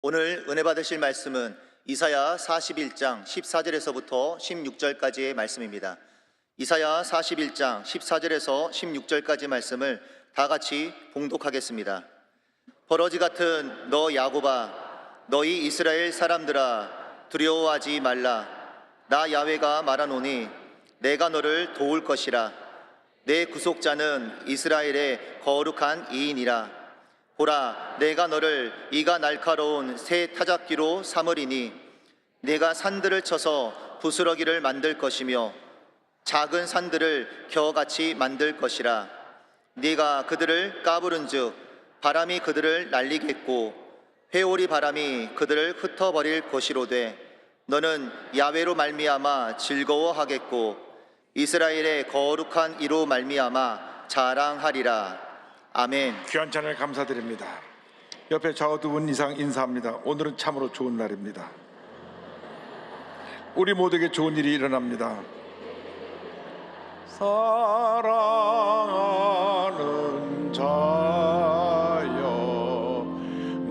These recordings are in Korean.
오늘 은혜 받으실 말씀은 이사야 41장 14절에서부터 16절까지의 말씀입니다. 이사야 41장 14절에서 16절까지 말씀을 다 같이 봉독하겠습니다. 버러지 같은 너 야곱아, 너희 이스라엘 사람들아, 두려워하지 말라. 나 야훼가 말하노니 내가 너를 도울 것이라. 내 구속자는 이스라엘의 거룩한 이인이라. 보라, 내가 너를 이가 날카로운 새 타작기로 삼으리니 내가 산들을 쳐서 부스러기를 만들 것이며 작은 산들을 겨같이 만들 것이라. 네가 그들을 까부른즉 바람이 그들을 날리겠고 회오리 바람이 그들을 흩어버릴 것이로되 너는 야훼로 말미암아 즐거워하겠고 이스라엘의 거룩한 이로 말미암아 자랑하리라. 아멘. 귀한 찬양을 감사드립니다. 옆에 좌우 두 분 이상 인사합니다. 오늘은 참으로 좋은 날입니다. 우리 모두에게 좋은 일이 일어납니다. 사랑하는 자여,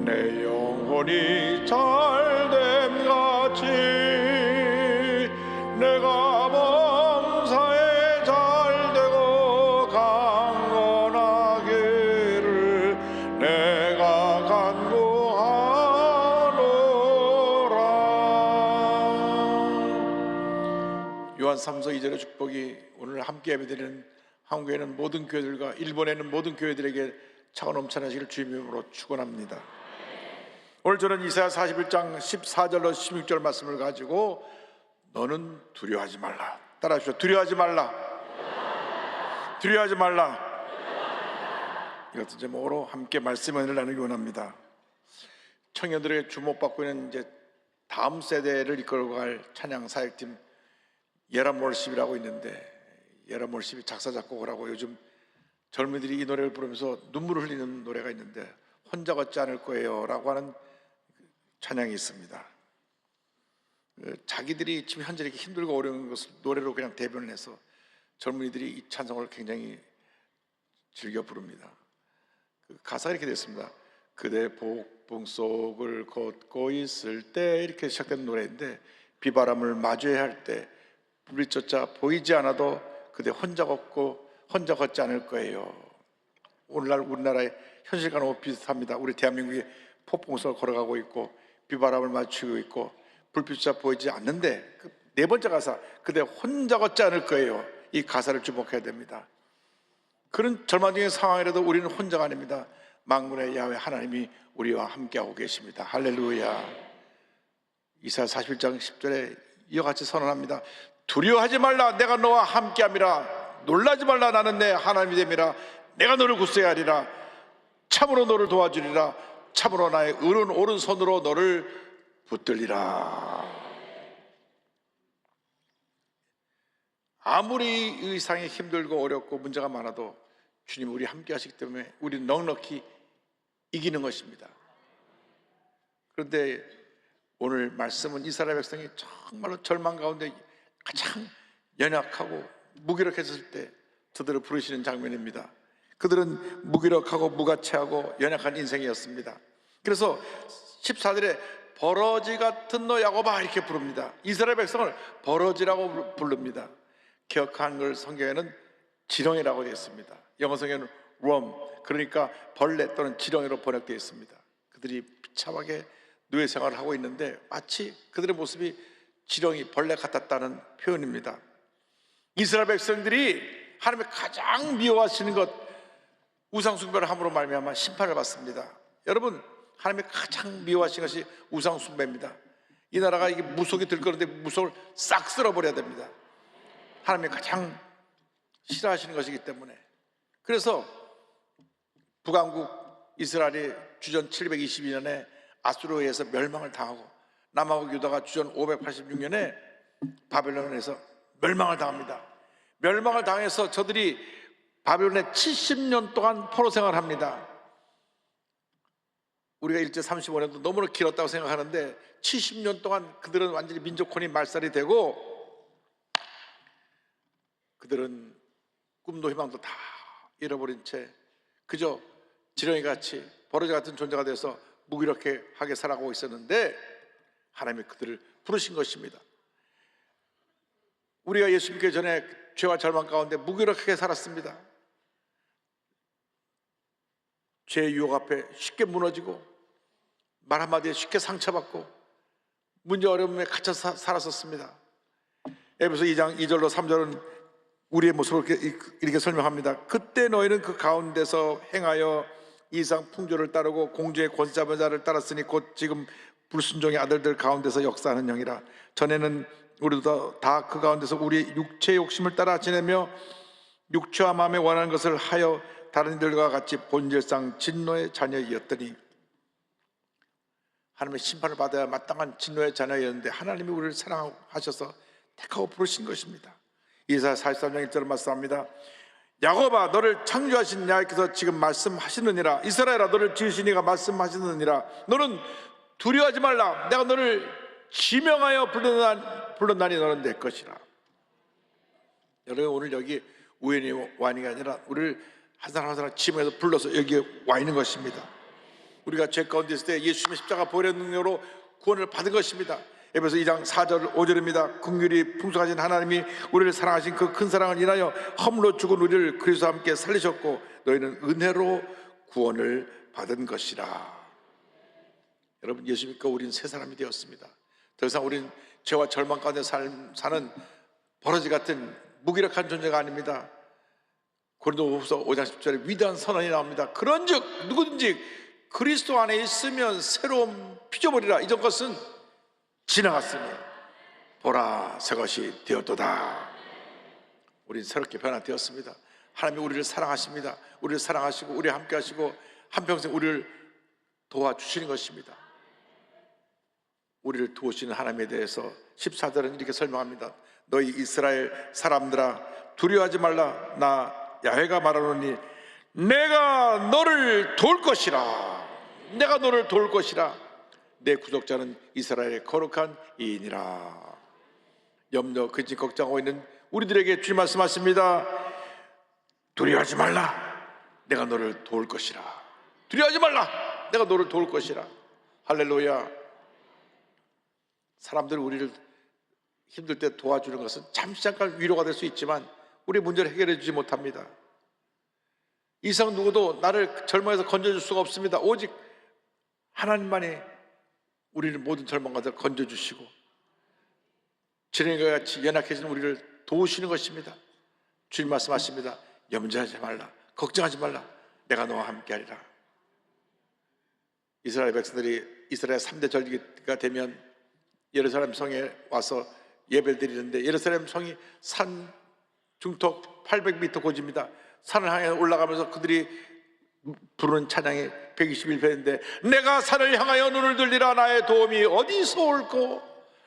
내 영혼이 잘됨 같이 내가 범사에 잘되고 강건하기를 내가 간구하노라. 요한 3서 2절의 축복이 오늘 함께 예배드리는 한국에 있는 모든 교회들과 일본에 있는 모든 교회들에게 차고 넘쳐나시기를 주님 이름으로 축원합니다. 오늘 저는 이사야 41장 14절로 16절 말씀을 가지고 너는 두려워하지 말라. 따라하십시오. 두려워하지 말라. 두려워하지 말라. 이것은 제목으로 함께 말씀을 나누기 원합니다. 청년들에게 주목받고 있는 이제 다음 세대를 이끌고 갈 찬양 사역팀 예람월십이라고 있는데, 예람월십이 작사 작곡을 하고 요즘 젊은이들이 이 노래를 부르면서 눈물을 흘리는 노래가 있는데 혼자 걷지 않을 거예요 라고 하는 찬양이 있습니다. 자기들이 지금 현재 이렇게 힘들고 어려운 것을 노래로 그냥 대변을 해서 젊은이들이 이 찬송을 굉장히 즐겨 부릅니다. 가사가 이렇게 됐습니다. 그대 복봉 속을 걷고 있을 때, 이렇게 시작되는 노래인데, 비바람을 마주해야 할 때 불빛조차 보이지 않아도 그대 혼자 걷지 않을 거예요. 오늘날 우리나라의 현실과 너무 비슷합니다. 우리 대한민국이 폭풍 속을 걸어가고 있고 비바람을 맞추고 있고 불빛조차 보이지 않는데, 그 네 번째 가사, 그대 혼자 걷지 않을 거예요. 이 가사를 주목해야 됩니다. 그런 절망적인 상황이라도 우리는 혼자가 아닙니다. 만군의 야훼 하나님이 우리와 함께하고 계십니다. 할렐루야. 이사야 41장 10절에 이와 같이 선언합니다. 두려워하지 말라. 내가 너와 함께함이라. 놀라지 말라. 나는 내 하나님이 됨이라. 내가 너를 굳세하리라. 참으로 너를 도와주리라. 참으로 나의 의로운 오른손으로 너를 붙들리라. 아무리 이 세상이 힘들고 어렵고 문제가 많아도 주님 우리 함께 하시기 때문에 우리는 넉넉히 이기는 것입니다. 그런데 오늘 말씀은 이스라엘 백성이 정말로 절망 가운데 가장 연약하고 무기력했을 때 저들을 부르시는 장면입니다. 그들은 무기력하고 무가치하고 연약한 인생이었습니다. 그래서 14절에 버러지 같은 너 야곱아 이렇게 부릅니다. 이스라엘 백성을 버러지라고 부릅니다. 개역 한글 성경에는 지렁이라고 되어 있습니다. 영어 성경에는 worm, 그러니까 벌레 또는 지렁이로 번역되어 있습니다. 그들이 비참하게 노예 생활을 하고 있는데 마치 그들의 모습이 지렁이, 벌레 같았다는 표현입니다. 이스라엘 백성들이 하나님의 가장 미워하시는 것, 우상 숭배를 함으로 말미암아 심판을 받습니다. 여러분, 하나님의 가장 미워하시는 것이 우상 숭배입니다. 이 나라가 이게 무속이 들 거는데 무속을 싹 쓸어버려야 됩니다. 하나님이 가장 싫어하시는 것이기 때문에. 그래서 북왕국 이스라엘이 주전 722년에 아수르에 의해서 멸망을 당하고 남왕국 유다가 주전 586년에 바벨론에서 멸망을 당합니다. 멸망을 당해서 저들이 바벨론에 70년 동안 포로 생활을 합니다. 우리가 일제 35년도 너무나 길었다고 생각하는데 70년 동안 그들은 완전히 민족혼이 말살이 되고 그들은 꿈도 희망도 다 잃어버린 채 그저 지렁이같이 버러지 같은 존재가 돼서 무기력하게 살아가고 있었는데 하나님이 그들을 부르신 것입니다. 우리가 예수 믿기 전에 죄와 절망 가운데 무기력하게 살았습니다. 죄의 유혹 앞에 쉽게 무너지고 말 한마디에 쉽게 상처받고 문제 어려움에 갇혀 살았었습니다. 에베소 2장 2절로 3절은 우리의 모습을 이렇게 설명합니다. 그때 너희는 그 가운데서 행하여 이상 풍조를 따르고 공주의 권세 잡은 자를 따랐으니 곧 지금 불순종의 아들들 가운데서 역사하는 영이라. 전에는 우리도 다 그 가운데서 우리 육체의 욕심을 따라 지내며 육체와 마음에 원하는 것을 하여 다른 이들과 같이 본질상 진노의 자녀이었더니, 하나님의 심판을 받아야 마땅한 진노의 자녀였는데 하나님이 우리를 사랑하셔서 택하고 부르신 것입니다. 이사야 43장 1절을 말씀합니다. 야곱아 너를 창조하신 야훼께서 지금 말씀하시느니라. 이스라엘아 너를 지으신 이가 말씀하시느니라. 너는 두려워하지 말라. 내가 너를 지명하여 불렀나니 너는 내 것이라. 여러분 오늘 여기 우연히 와 있는 게 아니라 우리를 한 사람 한 사람 지명해서 불러서 여기에 와 있는 것입니다. 우리가 죄 가운데 있을 때 예수님의 십자가 보혈의 능력으로 구원을 받은 것입니다. 에베소 2장 4절 5절입니다. 긍휼이 풍성하신 하나님이 우리를 사랑하신 그 큰 사랑을 인하여 허물로 죽은 우리를 그리스도와 함께 살리셨고 너희는 은혜로 구원을 받은 것이라. 여러분 예수 믿고 우리는 새 사람이 되었습니다. 더 이상 우리는 죄와 절망 가운데 사는 버러지 같은 무기력한 존재가 아닙니다. 고린도후서 5장 10절에 위대한 선언이 나옵니다. 그런즉 누구든지 그리스도 안에 있으면 새로운 피조물이라. 이전 것은 지나갔으니 보라 새 것이 되었도다. 우리는 새롭게 변화되었습니다. 하나님이 우리를 사랑하십니다. 우리를 사랑하시고 우리와 함께 하시고 한평생 우리를 도와주시는 것입니다. 우리를 도우시는 하나님에 대해서 14절은 이렇게 설명합니다. 너희 이스라엘 사람들아 두려워하지 말라. 나 야훼가 말하노니 내가 너를 도울 것이라. 내가 너를 도울 것이라. 내 구속자는 이스라엘의 거룩한 이인이라. 염려 근심 걱정하고 있는 우리들에게 주님 말씀하십니다. 두려워하지 말라. 내가 너를 도울 것이라. 두려워하지 말라. 내가 너를 도울 것이라. 할렐루야. 사람들이 우리를 힘들 때 도와주는 것은 잠시 잠깐 위로가 될 수 있지만 우리의 문제를 해결해 주지 못합니다. 이상 누구도 나를 절망에서 건져줄 수가 없습니다. 오직 하나님만이 우리를 모든 절망 가운데 건져주시고 지렁이와 같이 연약해진 우리를 도우시는 것입니다. 주님 말씀하십니다. 염려하지 말라. 걱정하지 말라. 내가 너와 함께하리라. 이스라엘 백성들이 이스라엘 3대 절기가 되면 예루살렘 성에 와서 예배를 드리는데 예루살렘 성이 산 중턱 800m 고지입니다. 산을 향해 올라가면서 그들이 부르는 찬양이 121편인데 내가 산을 향하여 눈을 들리라. 나의 도움이 어디서 올꼬.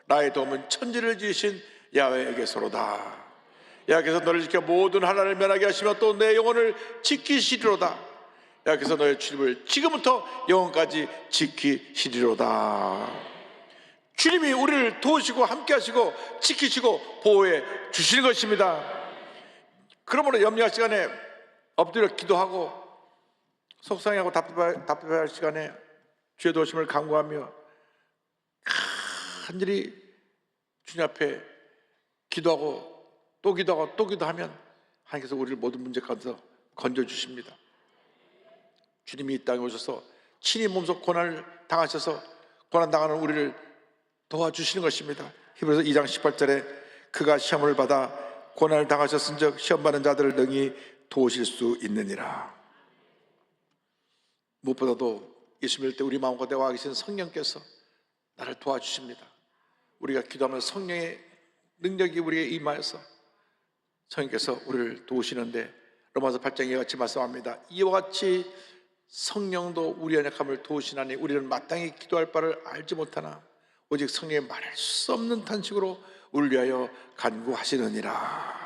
나의 도움은 천지를 지으신 야훼에게서로다. 야훼께서 너를 지켜 모든 하나를 면하게 하시며 또 내 영혼을 지키시리로다. 야훼께서 너의 출입을 지금부터 영원까지 지키시리로다. 주님이 우리를 도우시고 함께 하시고 지키시고 보호해 주시는 것입니다. 그러므로 염려할 시간에 엎드려 기도하고 속상해하고 답답할 시간에 주의 도우심을 간구하며 간절히 주님 앞에 기도하고 또 기도하고 또 기도하면 하나님께서 우리를 모든 문제 가운데서 건져주십니다. 주님이 이 땅에 오셔서 친히 몸소 고난을 당하셔서 고난당하는 우리를 도와주시는 것입니다. 히브리서 2장 18절에 그가 시험을 받아 고난을 당하셨은즉 시험받는 자들을 능히 도우실 수 있느니라. 무엇보다도 예수 믿을 때 우리 마음과 대화하 계신 성령께서 나를 도와주십니다. 우리가 기도하면 성령의 능력이 우리에게 임하여서 성령께서 우리를 도우시는데 로마서 8장에 이와 같이 말씀합니다. 이와 같이 성령도 우리의 연약함을 도우시나니 우리는 마땅히 기도할 바를 알지 못하나 오직 성령의 말할 수 없는 탄식으로 우리를 위하여 간구하시느니라.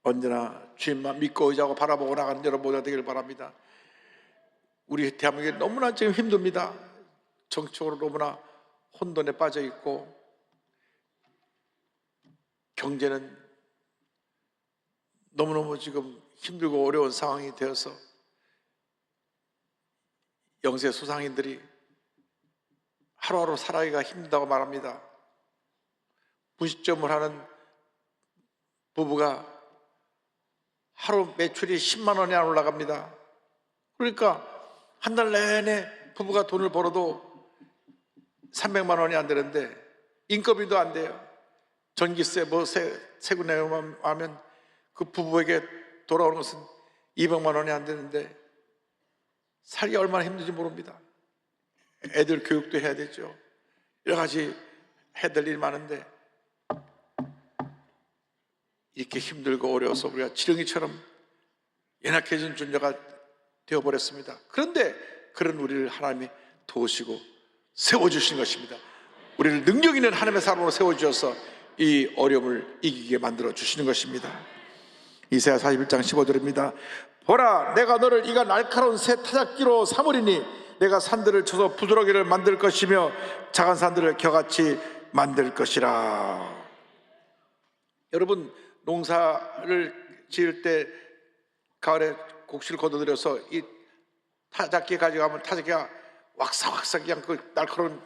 언제나 주님만 믿고 의지하고 바라보고 나가는 여러분 모두가 되기를 바랍니다. 우리 대한민국이 너무나 지금 힘듭니다. 정치적으로 너무나 혼돈에 빠져 있고 경제는 너무너무 지금 힘들고 어려운 상황이 되어서 영세 소상인들이 하루하루 살아가기가 힘들다고 말합니다. 분식점을 하는 부부가 하루 매출이 10만 원이 안 올라갑니다. 그러니까 한 달 내내 부부가 돈을 벌어도 300만 원이 안 되는데 인건비도 안 돼요. 전기세 뭐 세금 내고만 하면 그 부부에게 돌아오는 것은 200만 원이 안 되는데 살기 얼마나 힘든지 모릅니다. 애들 교육도 해야 되죠. 여러 가지 해야 될 일이 많은데 이렇게 힘들고 어려워서 우리가 지렁이처럼 연약해진 존재가 되어버렸습니다. 그런데 그런 우리를 하나님이 도우시고 세워주신 것입니다. 우리를 능력 있는 하나님의 사람으로 세워주셔서 이 어려움을 이기게 만들어 주시는 것입니다. 이사야 41장 15절입니다. 보라, 내가 너를 이가 날카로운 새 타작기로 삼으리니 내가 산들을 쳐서 부드러기를 만들 것이며 작은 산들을 겨같이 만들 것이라. 여러분, 농사를 지을 때 가을에 곡식을 걷어들여서 이 타작기 가져가면 타작기가 왁삭왁삭 그냥 그 날카로운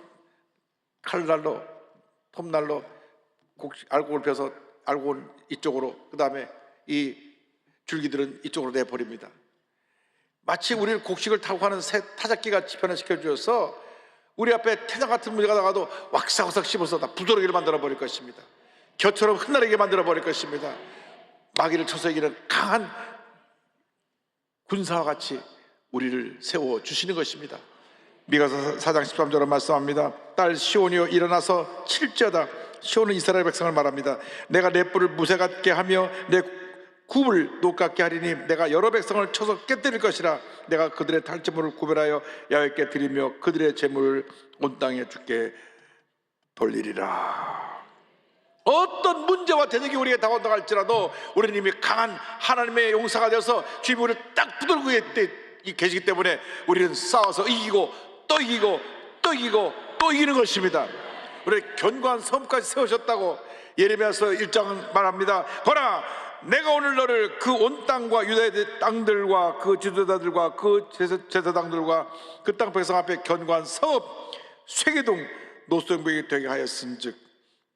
칼날로 폼날로 알곡을 펴서 알곡은 이쪽으로, 그 다음에 이 줄기들은 이쪽으로 내버립니다. 마치 우리를 곡식을 타고 가는 새 타작기가 변화시켜 주어서 우리 앞에 태장 같은 문제가 나가도 왁삭왁삭 씹어서 다 부드러기를 만들어 버릴 것입니다. 겨처럼 흩날리게 만들어 버릴 것입니다. 마귀를 쳐서 이기는 강한 군사와 같이 우리를 세워 주시는 것입니다. 미가서 4장 13절로 말씀합니다. 딸 시온이여 일어나서 칠지어다. 시온은 이스라엘 백성을 말합니다. 내가 내 뿔을 무쇠 같게 하며 내 굽을 녹 같게 하리니 내가 여러 백성을 쳐서 깨뜨릴 것이라. 내가 그들의 탈취물을 구별하여 야훼께 드리며 그들의 재물을 온 땅에 주께 돌리리라. 어떤 문제와 대적이 우리에게 다가온다 할지라도 우리는 이미 강한 하나님의 용사가 되어서 주님이 우리를 딱 붙들고 계시기 때문에 우리는 싸워서 이기고 또 이기고 또 이기고 또 이기는 것입니다. 우리를 견고한 섬까지 세우셨다고 예레미야서 1장 말합니다. 보라, 내가 오늘 너를 그 온 땅과 유다의 땅들과 그 지도자들과 그 제사장들과 그 땅 백성 앞에 견고한 섬 쇠기둥 노수병이 되게 하였은즉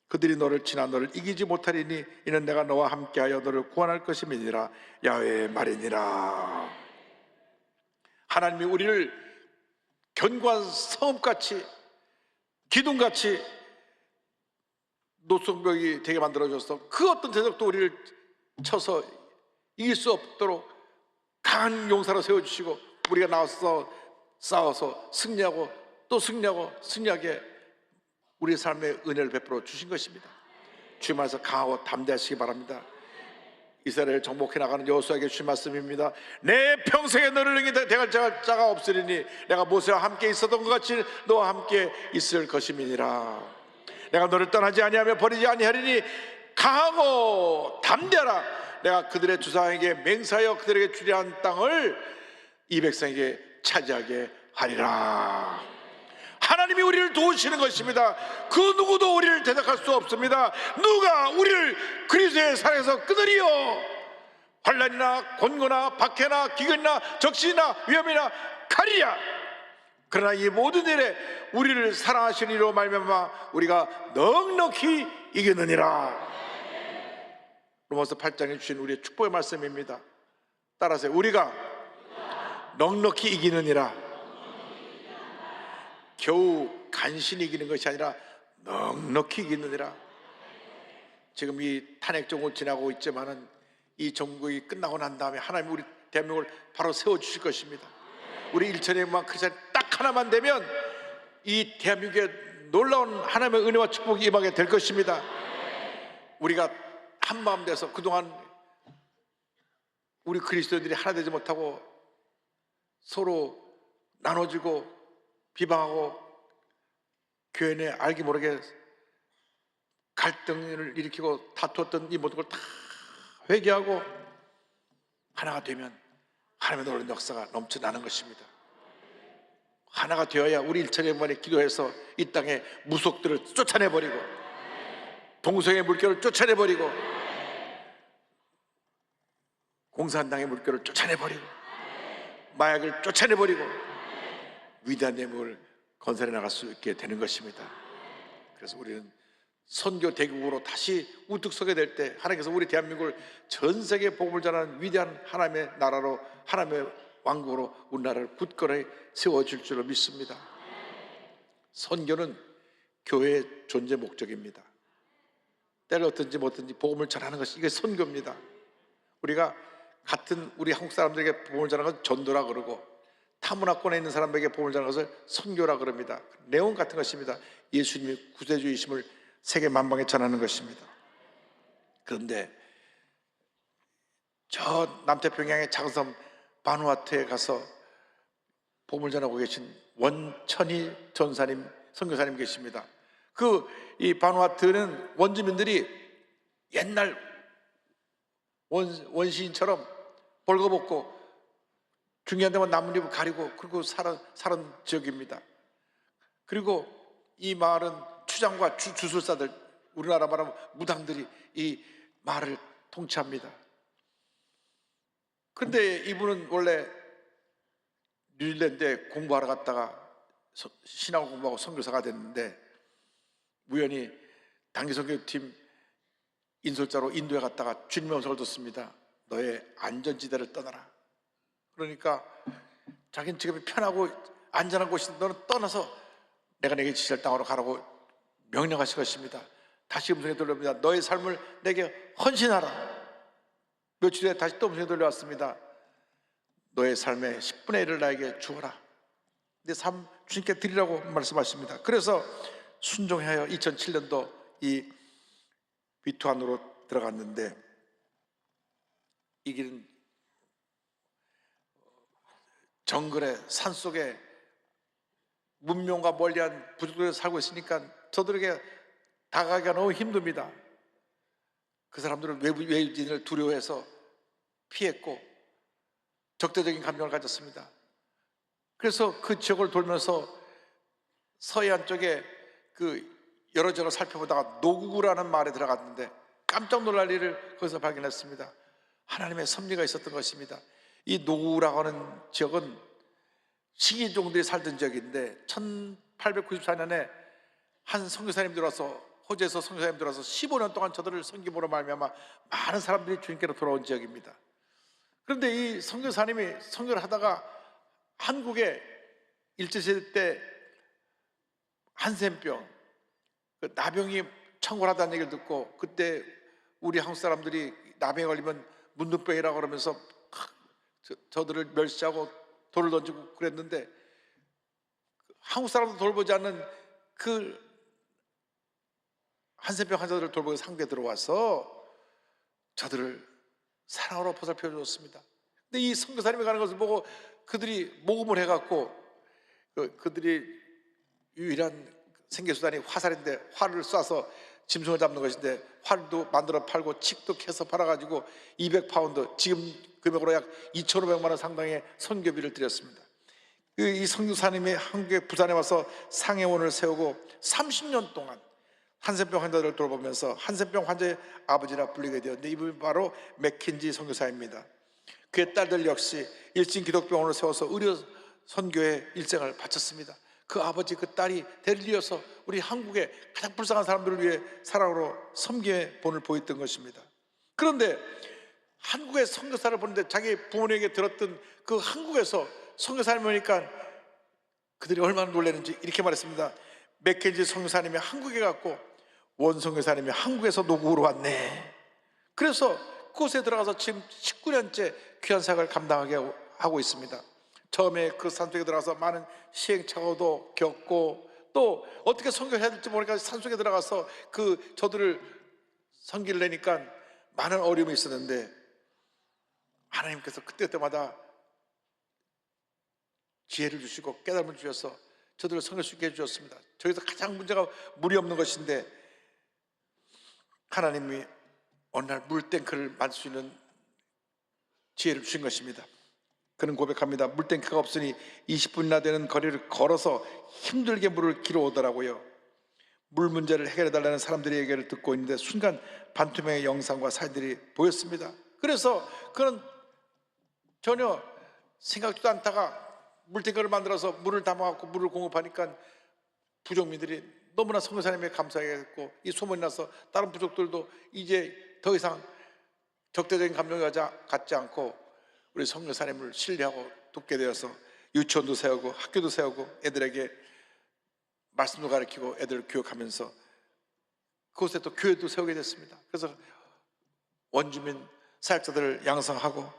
그들이 너를 치나 너를 이기지 못하리니 이는 내가 너와 함께하여 너를 구원할 것임이니라. 야훼의 말이니라. 하나님이 우리를 견고한 섬같이 기둥같이 노수병이 되게 만들어줘서 그 어떤 대적도 우리를 쳐서 이길 수 없도록 강한 용사로 세워주시고 우리가 나와서 싸워서 승리하고 또 승리하고 승리하게 우리 삶의 은혜를 베풀어 주신 것입니다. 주님 안에서 강하고 담대하시기 바랍니다. 이스라엘을 정복해 나가는 여호수아에게 주신 말씀입니다. 내 평생에 너를 능히 대할 자가 없으리니 내가 모세와 함께 있었던 것 같이 너와 함께 있을 것임이니라. 내가 너를 떠나지 아니하며 버리지 아니하리니 강하고 담대하라. 내가 그들의 조상에게 맹세하여 그들에게 주려 한 땅을 이 백성에게 차지하게 하리라. 하나님이 우리를 도우시는 것입니다. 그 누구도 우리를 대적할 수 없습니다. 누가 우리를 그리스도의 사랑에서 끊으리요? 환난이나 곤고나 박해나 기근이나 적신이나 위험이나 칼이야. 그러나 이 모든 일에 우리를 사랑하시는 이로 말미암아 우리가 넉넉히 이기느니라. 로마서 8장에 주신 우리의 축복의 말씀입니다. 따라서 우리가 넉넉히 이기느니라. 겨우 간신히 이기는 것이 아니라 넉넉히 이기느니라. 지금 이 탄핵 정부 지나고 있지만은 이 정국이 끝나고 난 다음에 하나님 우리 대한민국을 바로 세워주실 것입니다. 우리 일천에만 크리스찬 딱 하나만 되면 이 대한민국에 놀라운 하나님의 은혜와 축복이 임하게 될 것입니다. 우리가 한마음 돼서 그동안 우리 그리스도인들이 하나 되지 못하고 서로 나눠지고 비방하고 교회 내 알기 모르게 갈등을 일으키고 다투었던 이 모든 걸 다 회개하고 하나가 되면 하나님의 놀라운 역사가 넘쳐나는 것입니다. 하나가 되어야 우리 일천년만에 기도해서 이 땅에 무속들을 쫓아내버리고 동성의 물결을 쫓아내버리고 공산당의 물결을 쫓아내버리고 마약을 쫓아내버리고 위대한 대목을 건설해 나갈 수 있게 되는 것입니다. 그래서 우리는 선교 대국으로 다시 우뚝 서게 될 때 하나님께서 우리 대한민국을 전 세계 복음을 전하는 위대한 하나님의 나라로, 하나님의 왕국으로 우리나라를 굳건히 세워줄 줄로 믿습니다. 선교는 교회의 존재 목적입니다. 때를 어떤지 못든지 복음을 전하는 것이 이게 선교입니다. 우리가 같은 우리 한국 사람들에게 복음을 전하는 것은 전도라 그러고, 타문화권에 있는 사람에게 복음을 전하는 것을 선교라 그럽니다. 내용 같은 것입니다. 예수님이 구세주이심을 세계 만방에 전하는 것입니다. 그런데 저 남태평양의 작은 섬 바누아투에 가서 복음을 전하고 계신 원천희 전사님, 선교사님 계십니다. 이 바누아투는 원주민들이 옛날 원시인처럼 벌거벗고 중요한 데만 나뭇잎을 가리고 그리고 살은 지역입니다. 그리고 이 마을은 추장과 주술사들, 우리나라 말하면 무당들이 이 마을을 통치합니다. 그런데 이분은 원래 뉴질랜드에 공부하러 갔다가 신학을 공부하고 선교사가 됐는데, 우연히 단기선교팀 인솔자로 인도에 갔다가 주님의 음성을 듣습니다. 너의 안전지대를 떠나라. 그러니까 자기는 지금 편하고 안전한 곳인데 너는 떠나서 내가 내게 지시할 땅으로 가라고 명령하실 것입니다. 다시 음성이 들려옵니다. 너의 삶을 내게 헌신하라. 며칠 후에 다시 또 음성이 들려왔습니다. 너의 삶의 10분의 1을 나에게 주어라. 내 삶 주님께 드리라고 말씀하십니다. 그래서 순종하여 2007년도 이 비투안으로 들어갔는데, 이 길은 정글의 산속에 문명과 멀리한 부족들이 살고 있으니까 저들에게 다가가기가 너무 힘듭니다. 그 사람들은 외지인을 두려워해서 피했고 적대적인 감정을 가졌습니다. 그래서 그 지역을 돌면서 서해안 쪽에 여러 지역을 살펴보다가 노구구라는 마을에 들어갔는데 깜짝 놀랄 일을 거기서 발견했습니다. 하나님의 섭리가 있었던 것입니다. 이 노구라고 하는 지역은 식인종들이 살던 지역인데 1894년에 한 선교사님 들어와서, 호주에서 선교사님 들어와서 15년 동안 저들을 선교보로 말미암아 많은 사람들이 주님께로 돌아온 지역입니다. 그런데 이 선교사님이 선교를 하다가 한국에 일제시대 때 한센병, 나병이 창궐하다는 얘기를 듣고, 그때 우리 한국 사람들이 나병에 걸리면 문둥병이라고 그러면서 저들을 멸시하고 돌을 던지고 그랬는데, 한국 사람도 돌보지 않는 그 한센병 환자들을 돌보기 위해서 한국에 들어와서 저들을 사랑으로 보살펴 주었습니다. 근데 이 선교사님이 가는 것을 보고 그들이 모금을 해갖고, 그들이 유일한 생계수단이 화살인데 활을 쏴서 짐승을 잡는 것인데, 활도 만들어 팔고 칡도 캐서 팔아가지고 200파운드, 지금 금액으로 약 2,500만 원 상당의 선교비를 드렸습니다. 이 선교사님이 한국에 부산에 와서 상해원을 세우고 30년 동안 한센병 환자들을 돌보면서 한센병 환자의 아버지라 불리게 되었는데, 이분이 바로 맥킨지 선교사입니다. 그의 딸들 역시 일진 기독병원을 세워서 의료 선교에 일생을 바쳤습니다. 그 아버지, 그 딸이 대를 이어서 우리 한국의 가장 불쌍한 사람들을 위해 사랑으로 섬기의 본을 보였던 것입니다. 그런데 한국의 선교사를 보는데 자기 부모님에게 들었던 그 한국에서 선교사를 보니까 그들이 얼마나 놀랐는지 이렇게 말했습니다. 맥켄지 선교사님이 한국에 갔고 원 선교사님이 한국에서 노구로 왔네. 그래서 그곳에 들어가서 지금 19년째 귀한 사역을 감당하게 하고 있습니다. 처음에 그 산속에 들어가서 많은 시행착오도 겪고, 또 어떻게 선교해야 될지 모르니까 산속에 들어가서 저들을 선기를 내니까 많은 어려움이 있었는데, 하나님께서 그때마다 지혜를 주시고 깨달음을 주셔서 저들을 선교할 수 있게 해주셨습니다. 저기서 가장 문제가 물이 없는 것인데, 하나님이 어느 날 물탱크를 만들 수 있는 지혜를 주신 것입니다. 그는 고백합니다. 물탱크가 없으니 20분이나 되는 거리를 걸어서 힘들게 물을 길어오더라고요. 물 문제를 해결해달라는 사람들의 얘기를 듣고 있는데 순간 반투명의 영상과 사진들이 보였습니다. 그래서 그는 전혀 생각지도 않다가 물탱크를 만들어서 물을 담아갖고 물을 공급하니까 부족민들이 너무나 성령 하나님에 감사하겠고, 이 소문이 나서 다른 부족들도 이제 더 이상 적대적인 감정이 갖지 않고 우리 성령 하나님을 신뢰하고 돕게 되어서 유치원도 세우고 학교도 세우고 애들에게 말씀도 가르치고 애들을 교육하면서 그곳에 또 교회도 세우게 됐습니다. 그래서 원주민 사역자들을 양성하고,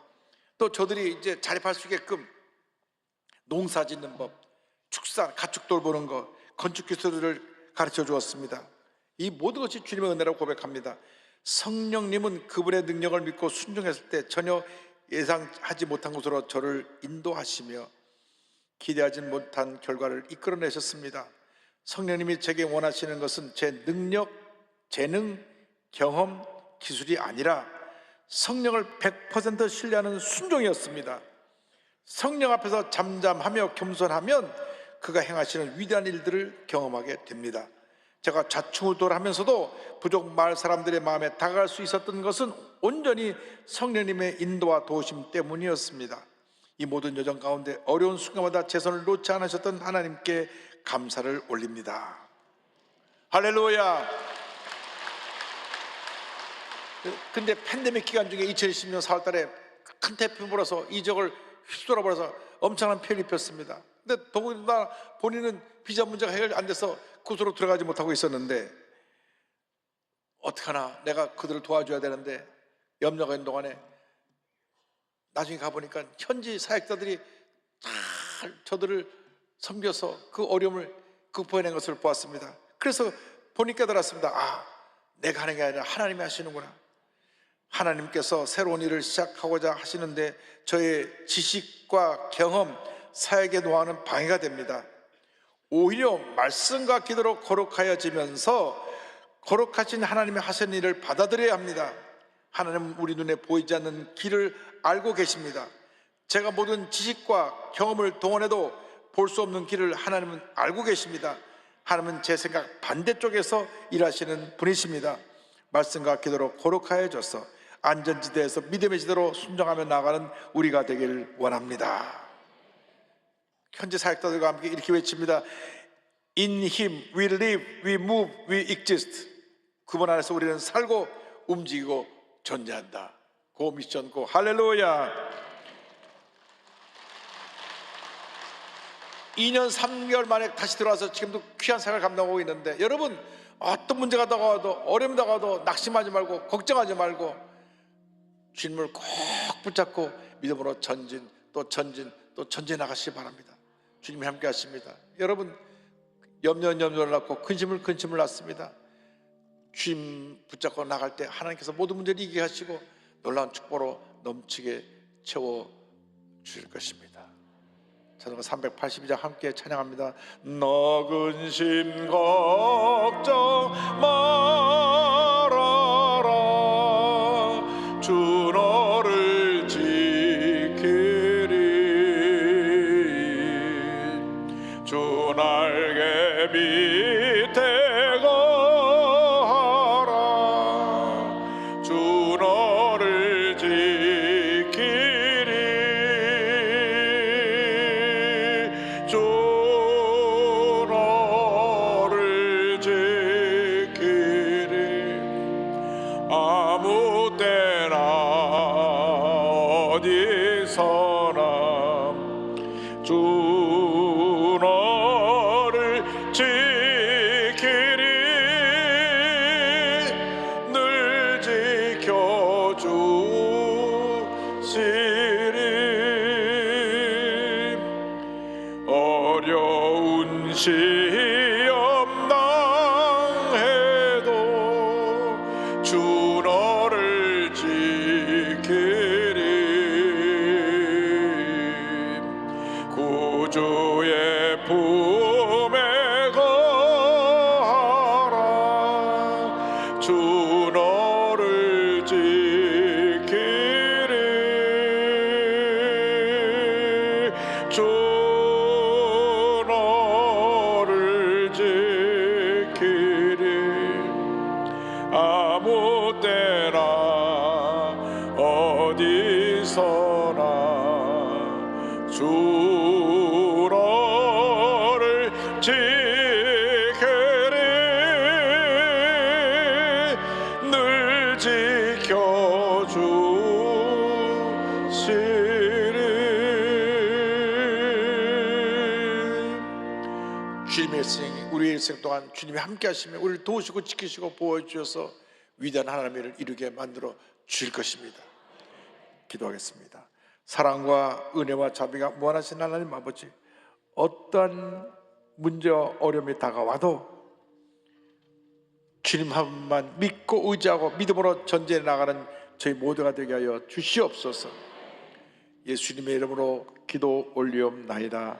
또 저들이 이제 자립할 수 있게끔 농사 짓는 법, 축산, 가축 돌보는 것, 건축 기술을 가르쳐 주었습니다. 이 모든 것이 주님의 은혜라고 고백합니다. 성령님은 그분의 능력을 믿고 순종했을 때 전혀 예상하지 못한 곳으로 저를 인도하시며 기대하지 못한 결과를 이끌어내셨습니다. 성령님이 제게 원하시는 것은 제 능력, 재능, 경험, 기술이 아니라 성령을 100% 신뢰하는 순종이었습니다. 성령 앞에서 잠잠하며 겸손하면 그가 행하시는 위대한 일들을 경험하게 됩니다. 제가 좌충우돌하면서도 부족 마을 사람들의 마음에 다가갈 수 있었던 것은 온전히 성령님의 인도와 도우심 때문이었습니다. 이 모든 여정 가운데 어려운 순간마다 제 손을 놓지 않으셨던 하나님께 감사를 올립니다. 할렐루야. 근데 팬데믹 기간 중에 2020년 4월 달에 큰 태풍이 불어서 이 지역을 휩쓸어 버려서 엄청난 피해를 입혔습니다. 근데 더군다나 본인은 비자 문제가 해결 안 돼서 그곳으로 들어가지 못하고 있었는데, 어떡하나 내가 그들을 도와줘야 되는데 염려가 있는 동안에 나중에 가보니까 현지 사역자들이 잘 저들을 섬겨서 그 어려움을 극복해낸 것을 보았습니다. 그래서 보니까 깨달았습니다. 아, 내가 하는 게 아니라 하나님이 하시는구나. 하나님께서 새로운 일을 시작하고자 하시는데 저의 지식과 경험, 사역의 노하우는 방해가 됩니다. 오히려 말씀과 기도로 거룩하여지면서 거룩하신 하나님의 하시는 일을 받아들여야 합니다. 하나님은 우리 눈에 보이지 않는 길을 알고 계십니다. 제가 모든 지식과 경험을 동원해도 볼 수 없는 길을 하나님은 알고 계십니다. 하나님은 제 생각 반대쪽에서 일하시는 분이십니다. 말씀과 기도로 거룩하여져서 안전지대에서 믿음의 지대로 순종하며 나가는 우리가 되길 원합니다. 현재 사역자들과 함께 이렇게 외칩니다. In Him we live, we move, we exist. 그분 안에서 우리는 살고 움직이고 존재한다. 고 미션 고. 할렐루야. 2년 3개월 만에 다시 들어와서 지금도 귀한 사역을 감당하고 있는데, 여러분 어떤 문제가 다가와도 어려움이 다가와도 낙심하지 말고 걱정하지 말고 주님을 꼭 붙잡고 믿음으로 전진 또 전진 또 전진해 나가시기 바랍니다. 주님이 함께 하십니다. 여러분 염려는 염려를 낳고 근심을 낳습니다. 주님 붙잡고 나갈 때 하나님께서 모든 문제를 이기게 하시고 놀라운 축복으로 넘치게 채워 주실 것입니다. 찬송가 382장 함께 찬양합니다. 너 근심 걱정 말아라 주 너를 지키리 주 날개 밑에 거하라 주 너를 지키리 주 너를 지키리 아무 때나 어디서나 주 너를 지키리 늘 지켜주시리 어려운 시험 당해도 주 너를 지키리 구주의 품에 거하라 주 너를 지키리 주 너를 지키리 아무 때나 어디서나 주 우리의 일생 동안 주님이 함께 하시며 우리를 도우시고 지키시고 보호해주셔서 위대한 하나님의 일을 이루게 만들어 주실 것입니다. 기도하겠습니다. 사랑과 은혜와 자비가 무한하신 하나님 아버지, 어떠한 문제와 어려움이 다가와도 주님 한 분만 믿고 의지하고 믿음으로 전진해 나가는 저희 모두가 되게 하여 주시옵소서. 예수님의 이름으로 기도 올리옵나이다.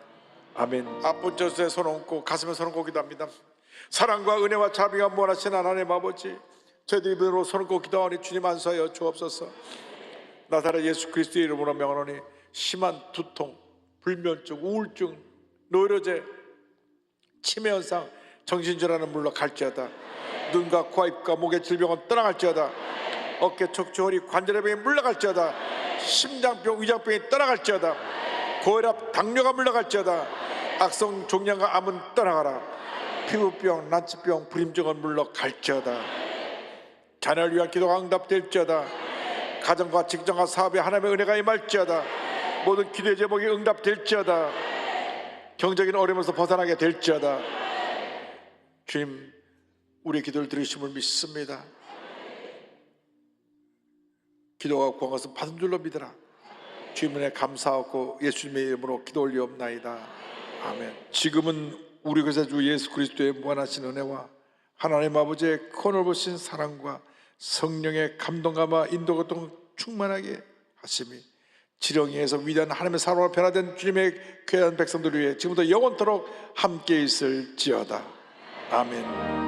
아멘. 아픈 저수에 손 얹고 가슴에 손 얹고 기도합니다. 사랑과 은혜와 자비가 무한하신 하나님 아버지, 저희들 입으로 손 얹고 기도하니 주님 안수하여 주옵소서. 나사렛 예수 그리스도의 이름으로 명하노니 심한 두통, 불면증, 우울증, 노이로제, 치매 현상, 정신질환은 물러갈지어다. 눈과 코와 입과 목의 질병은 떠나갈지어다. 어깨 척추 허리 관절의 병이 물러갈지어다. 심장병 위장병이 떠나갈지어다. 고혈압 당뇨가 물러갈지어다. 악성 종양과 암은 떠나가라. 피부병 난치병 불임증은 물러갈지어다. 자녀를 위한 기도가 응답될지어다. 가정과 직장과 사업에 하나님의 은혜가 임할지어다. 모든 기도의 제목이 응답될지어다. 경제적인 어려움에서 벗어나게 될지어다. 주님, 우리의 기도를 들으심을 믿습니다. 기도가 구한 것은 받은 줄로 믿으라. 주님 은혜 감사하고 예수님의 이름으로 기도 올리옵나이다. 아멘. 지금은 우리 구세주 예수 그리스도의 무한하신 은혜와 하나님 아버지의 크넓으신 사랑과 성령의 감동감과 인도교통 충만하게 하심이 지령에서 위대한 하나님의 사랑으로 변화된 주님의 귀한 백성들을 위해 지금부터 영원토록 함께 있을지어다. 아멘.